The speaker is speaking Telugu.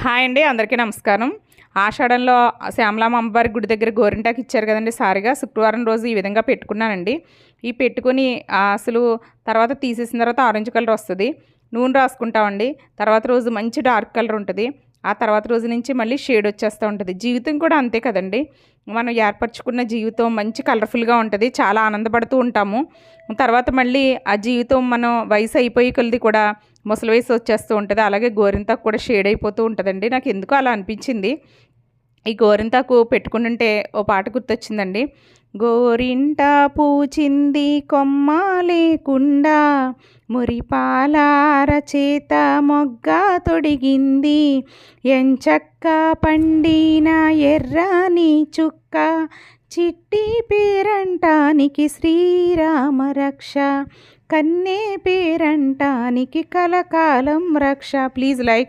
హాయ్ అండి, అందరికీ నమస్కారం. ఆషాఢంలో శ్యామలామ అమ్మవారి గుడి దగ్గర గోరింటాకు ఇచ్చారు కదండి సారిగా. శుక్రవారం రోజు ఈ విధంగా పెట్టుకున్నానండి. ఈ పెట్టుకొని అసలు తర్వాత తీసేసిన తర్వాత ఆరెంజ్ కలర్ వస్తుంది. నూనె రాసుకుంటామండి. తర్వాత రోజు మంచి డార్క్ కలర్ ఉంటుంది. ఆ తర్వాత రోజు నుంచి మళ్ళీ షేడ్ వచ్చేస్తూ ఉంటుంది. జీవితం కూడా అంతే కదండి. మనం ఏర్పరచుకున్న జీవితం మంచి కలర్ఫుల్గా ఉంటుంది. చాలా ఆనందపడుతూ ఉంటాము. తర్వాత మళ్ళీ ఆ జీవితం మనం వయసు అయిపోయి కొలిది కూడా ముసలి వయసు వచ్చేస్తూ ఉంటుంది. అలాగే గోరింతాకు కూడా షేడ్ అయిపోతూ ఉంటుందండి. నాకు ఎందుకో అలా అనిపించింది. ఈ గోరింతాకు పెట్టుకుంటుంటే ఓ పాట గుర్తొచ్చిందండి. గోరింట పూచింది కొమ్మ లేకుండా, మురిపాలార చేత మొగ్గ తొడిగింది, ఎంచక్క పండిన ఎర్రని చుక్క, చిట్టి పేరంటానికి శ్రీరామ రక్ష, కన్నే పేరంటానికి కలకాలం రక్ష. Please like